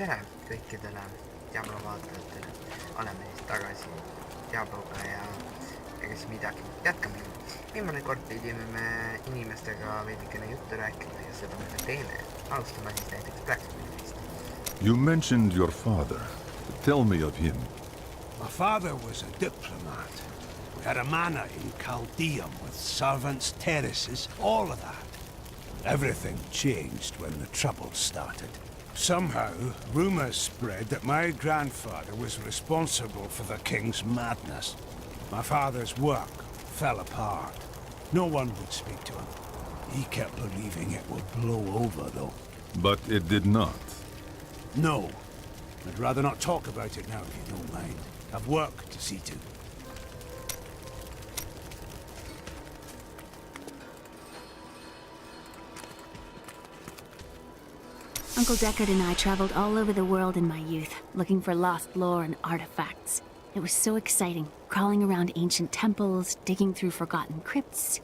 tere kõikidele Diablo vaatajatele, oleme siis tagasi Diabloga ja ega siis midagi, jätkame. Viimane kord pidime me inimestega veidikene juttu rääkida ja seda me teeme. Alustame siis näiteks Blacksmithist. You mentioned your father. Tell me of him. My father was a diplomat. We had a manor in Chaldeum with servants, terraces, all of that. Everything changed when the troubles started. Somehow, rumors spread that my grandfather was responsible for the king's madness. My father's work fell apart. No one would speak to him. He kept believing it would blow over, though. But it did not. No. I'd rather not talk about it now, if you don't mind. I've work to see to. Uncle Deckard and I traveled all over the world in my youth, looking for lost lore and artifacts. It was so exciting, crawling around ancient temples, digging through forgotten crypts.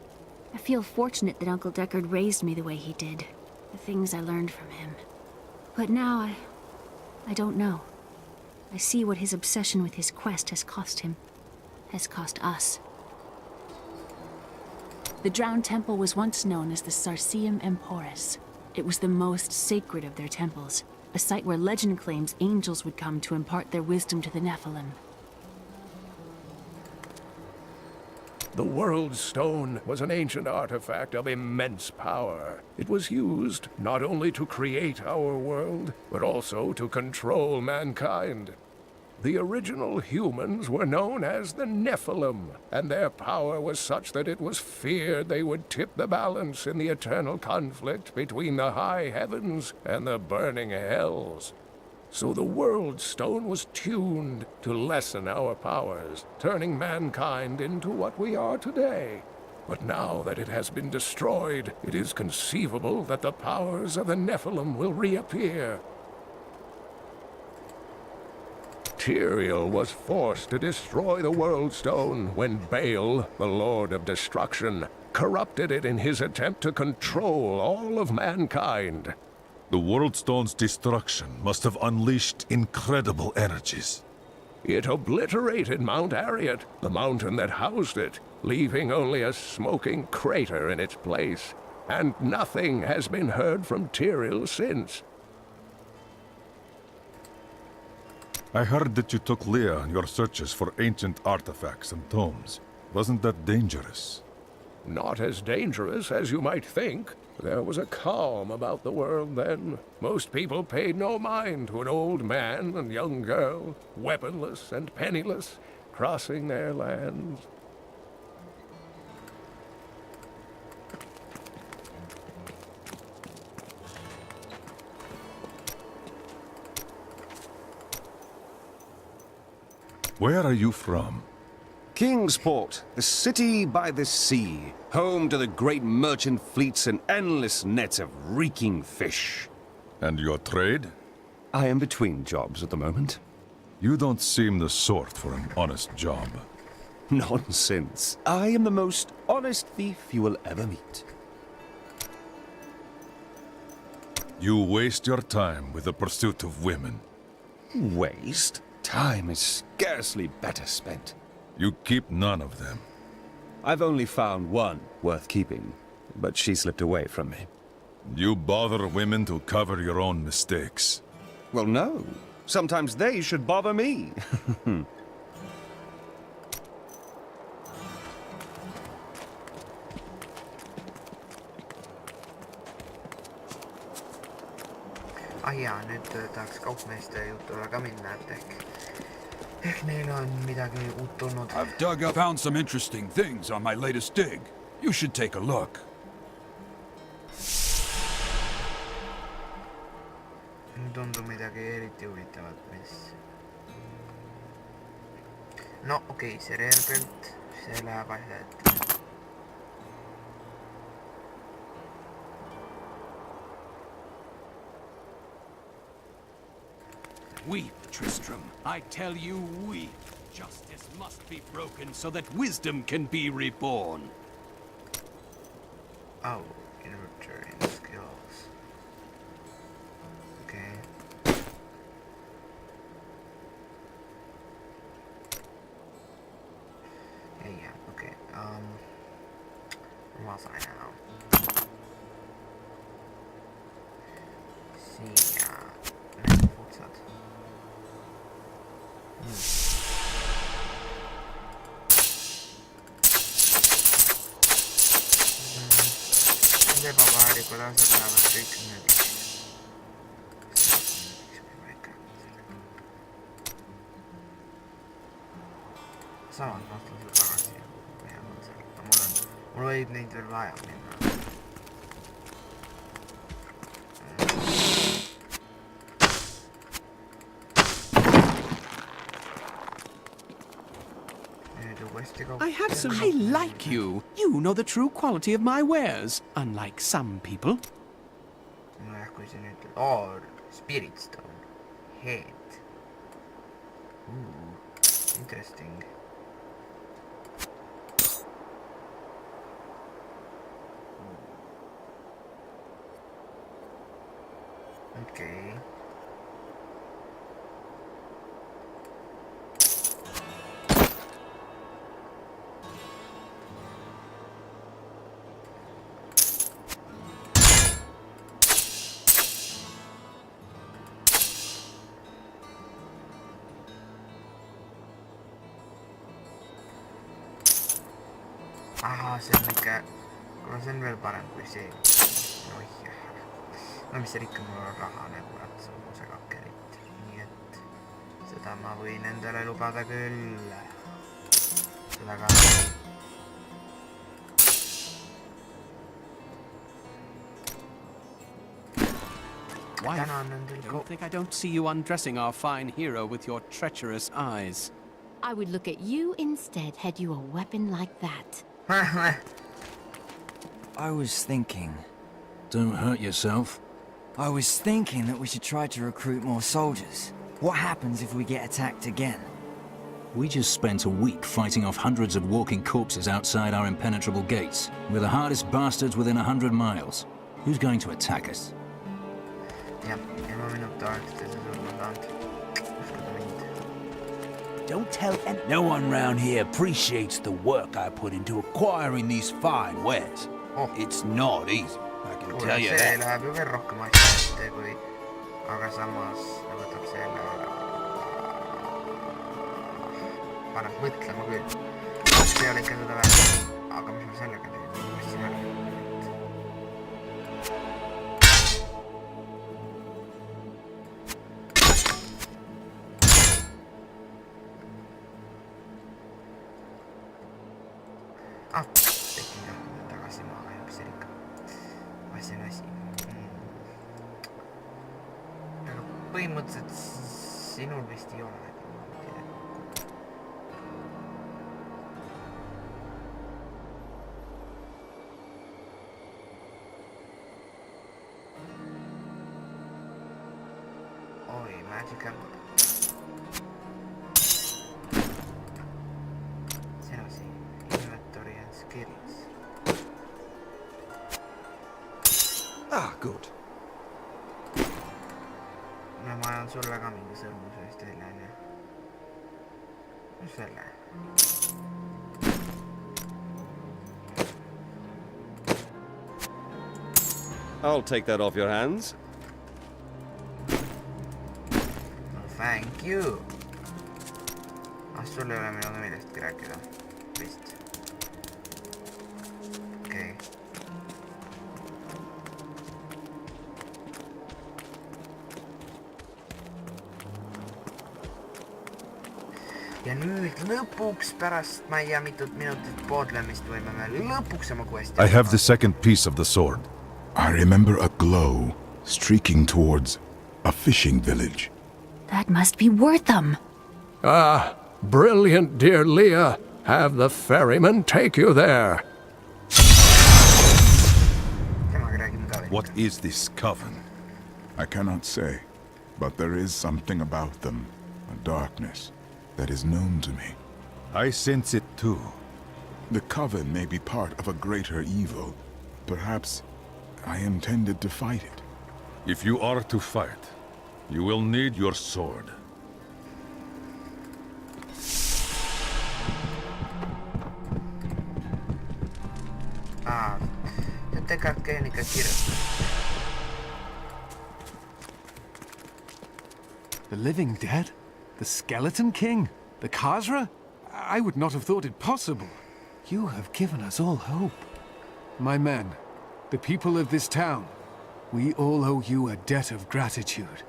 I feel fortunate that Uncle Deckard raised me the way he did, the things I learned from him. But now I don't know. I see what his obsession with his quest has cost him, has cost us. The Drowned Temple was once known as the Sarsium Emporis. It was the most sacred of their temples, a site where legend claims angels would come to impart their wisdom to the Nephilim. The World Stone was an ancient artifact of immense power. It was used not only to create our world, but also to control mankind. The original humans were known as the Nephilim, and their power was such that it was feared they would tip the balance in the eternal conflict between the high heavens and the burning hells. So the World Stone was tuned to lessen our powers, turning mankind into what we are today. But now that it has been destroyed, it is conceivable that the powers of the Nephilim will reappear. Tyrael was forced to destroy the World Stone when Baal, the Lord of Destruction, corrupted it in his attempt to control all of mankind. The World Stone's destruction must have unleashed incredible energies. It obliterated Mount Arreat, the mountain that housed it, leaving only a smoking crater in its place. And nothing has been heard from Tyrael since. I heard that you took Leah on your searches for ancient artifacts and tomes. Wasn't that dangerous? Not as dangerous as you might think. There was a calm about the world then. Most people paid no mind to an old man and young girl, weaponless and penniless, crossing their lands. Where are you from? Kingsport, the city by the sea, home to the great merchant fleets and endless nets of reeking fish. And your trade? I am between jobs at the moment. You don't seem the sort for an honest job. Nonsense. I am the most honest thief you will ever meet. You waste your time with the pursuit of women. Waste? Time is scarcely better spent. You keep none of them. I've only found one worth keeping, but she slipped away from me. You bother women to cover your own mistakes. Well, no. Sometimes they should bother me. Ah jaa, nüüd tahaks kaupmeeste jutule ka minna, et ehk neil on midagi uut tulnud. I've found some interesting things on my latest dig. You should take a look. Tundub midagi eriti huvitavat, mis... No okei, see reerpilt, see läheb asja ette. Weep, Tristram. I tell you, weep. Justice must be broken so that wisdom can be reborn. Oh, inventory skills. Okay. kohalikud asjad lähevad kõik nüüd. Saavad vastasel tagasi ja mul võib neid veel vaja minna. I have some... I like you. You know the true quality of my wares, unlike some people. Nojah, kui see nüüd... Oh, Spirit Stone. Head. Interesting. Okay. Aha, see on ikka... Kuna see on veel parem kui see. No mis see ikka mul on raha nagu ratsumuse kakkerit. Nii et... Seda ma võin endale lubada küll. Seda ka... Wife, don't think I don't see you undressing our fine hero with your treacherous eyes. I would look at you instead had you a weapon like that. I was thinking... Don't hurt yourself. I was thinking that we should try to recruit more soldiers. What happens if we get attacked again? We just spent a week fighting off hundreds of walking corpses outside our impenetrable gates. We're the hardest bastards within 100 miles. Who's going to attack us? Don't tell anyone. No one round here appreciates the work I put into acquiring these fine wares. Oh. It's not easy, I can tell you that. See läheb ju veel rohkem asja ette kui... Aga samas võtab selle... Paneb mõtlema küll. See ei ole ikka seda vähem. Aga mis ma sellega teen? Mõtlesin ära. Tegema tagasi maaga üks ikka. Asi on asi. Aga põhimõtteliselt sinul vist ei ole. Oi, magic ammo. See on asi. Inventory and skills. Ah, good. No ma ajan sulle ka mingi sõrmuse vist välja, on ju? Mis selle? I'll take that off your hands. No, thank you. Sul ei ole minuga millestki rääkida. Vist. Okei. Ja nüüd lõpuks pärast ma ei tea mitut minutit poodlemist võime me lõpuks oma questi. I have the second piece of the sword. I remember a glow streaking towards a fishing village. That must be Wortham. Ah, brilliant, dear Leah. Have the ferryman take you there. What is this coven? I cannot say, but there is something about them, a darkness that is known to me. I sense it too. The coven may be part of a greater evil. Perhaps I intended to fight it. If you are to fight, you will need your sword. The living dead? The skeleton king? The Khazra? I would not have thought it possible. You have given us all hope. My men, the people of this town, we all owe you a debt of gratitude.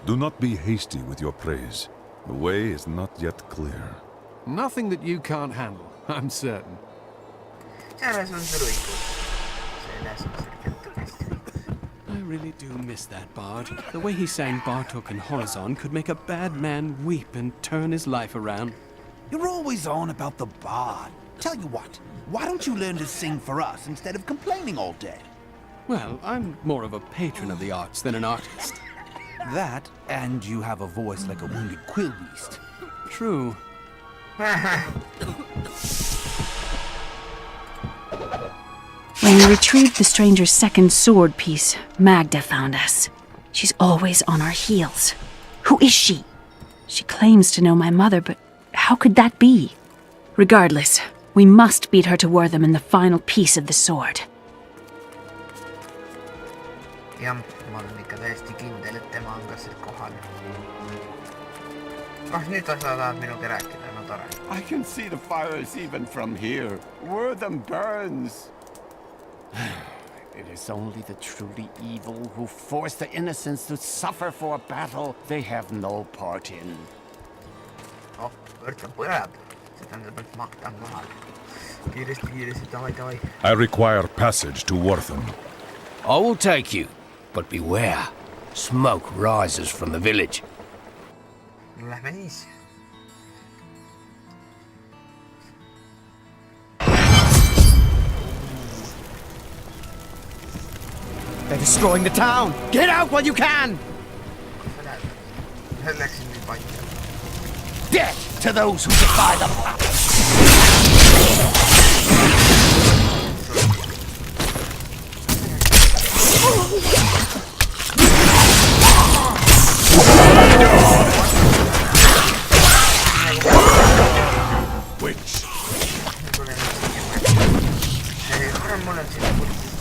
Do not be hasty with your praise. The way is not yet clear. Nothing that you can't handle, I'm certain. I really do miss that bard. The way he sang Bartok and Horizon could make a bad man weep and turn his life around. You're always on about the bard. Tell you what, why don't you learn to sing for us instead of complaining all day? Well, I'm more of a patron of the arts than an artist. That, and you have a voice like a wounded quill beast. True. When we retrieved the stranger's second sword piece, Magdha found us. She's always on our heels. Who is she? She claims to know my mother, but how could that be? Regardless, we must beat her to Wortham in the final piece of the sword. jah, ma olen ikka täiesti kindel, et tema on ka seal kohal. Nüüd sa tahad minuga rääkida, no tore. I can see the fires even from here. Wortham burns. It is only the truly evil who force the innocents to suffer for a battle they have no part in. Oh, Wortham põleb. See tähendab, et Magdha on kohal. Kiiresti, davai. I require passage to Wortham. I will take you, but beware. Smoke rises from the village. Lähme siis. They're destroying the town! Get out while you can! Läksin nüüd paika. Death to those who defy them!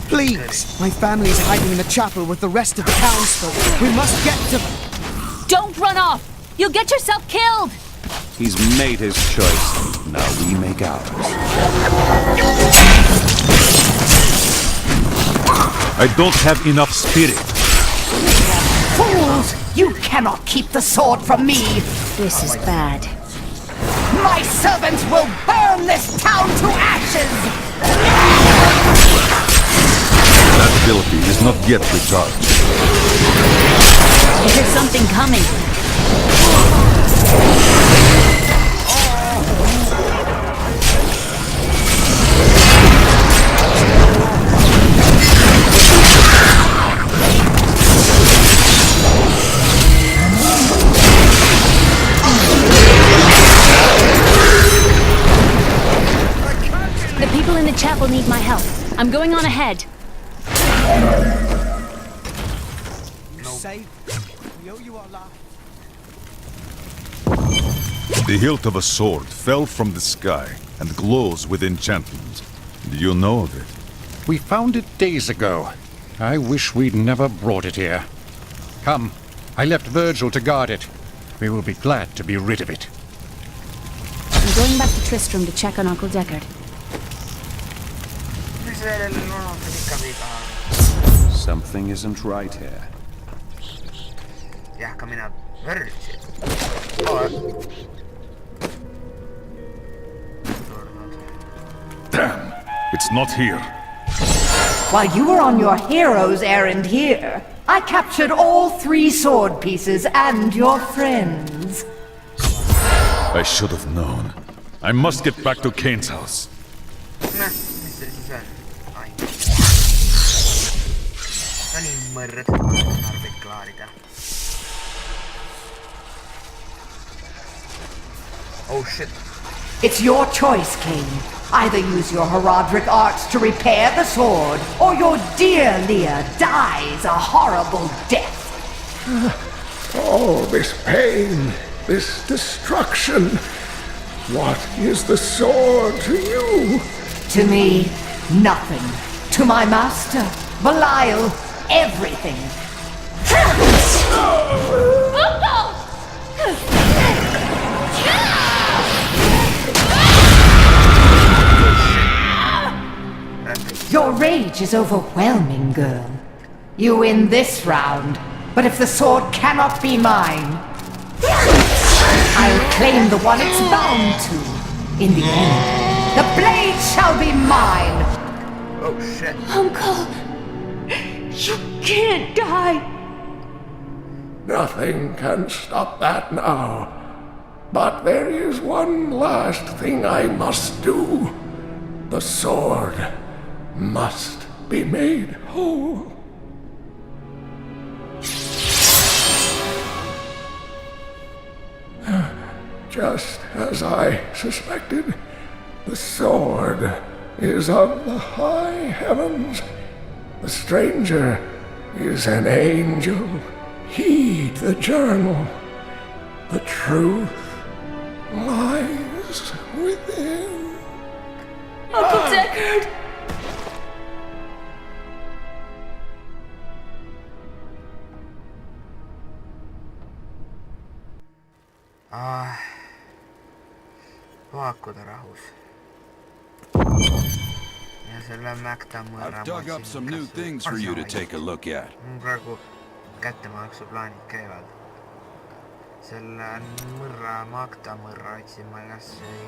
Please! My family's hiding in the chapel with the rest of the townsfolk. We must get to them! Don't run off! You'll get yourself killed! He's made his choice. Now we make ours. I don't have enough spirit. Fools! You cannot keep the sword from me! This is bad. My servants will burn this town to ashes! That ability is not yet recharged. Is there something coming? The people in the chapel need my help. I'm going on ahead. The hilt of a sword fell from the sky and glows with enchantment. Do you know of it? We found it days ago. I wish we'd never brought it here. Come, I left Virgil to guard it. We will be glad to be rid of it. I'm going back to Tristram to check on Uncle Deckard. Something isn't right here. Jah, ka mina värvisin. Damn! It's not here. While you were on your hero's errand here, I captured all 3 sword pieces and your friends. I should have known. I must get back to Kane's house. Oh shit. It's your choice, King. Either use your Herodric arts to repair the sword, or your dear Leah dies a horrible death. All this pain, this destruction. What is the sword to you? To me, nothing. To my master, Belial, everything. Your rage challenge is overwhelming, girl. You win this round, but if the sword cannot be mine, I'll claim the one it's bound to. In the end, the blade shall be mine! Oh shit. Uncle, you can't die! Nothing can stop that now. But there is one last thing I must do. The sword must be made whole. Just as I suspected, the sword is of the high heavens. The stranger is an angel. Heed the journal. The truth lies within. Uncle Deckard! Vaakuda rahus. Ja selle Magdha mõõra I've dug up some new things for you to take a look at. Praegu kättemaksuplaanid käivad. Selle Magdha mõõra otsin ma kasvõi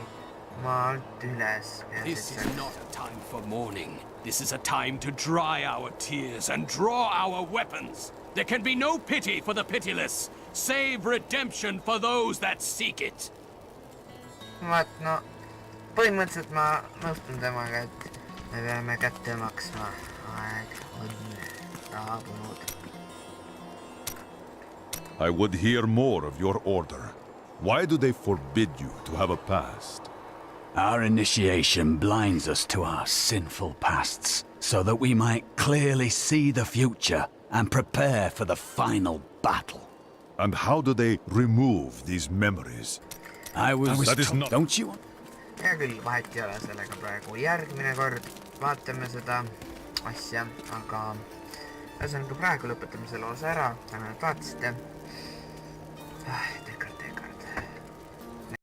maalt üles. This is not a time for mourning. This is a time to dry our tears and draw our weapons. There can be no pity for the pitiless, save redemption for those that seek it. Vaat, no, põhimõtteliselt ma nõustun temaga, et me peame kätte maksma. Aeg on saabunud. I would hear more of your order. Why do they forbid you to have a past? Our initiation blinds us to our sinful pasts, so that we might clearly see the future and prepare for the final battle. And how do they remove these memories? That is not... Don't you? Hea küll, vahet ei ole sellega praegu. Järgmine kord vaatame seda asja, aga ühesõnaga praegu lõpetame selle osa ära. Tänan, et vaatasite.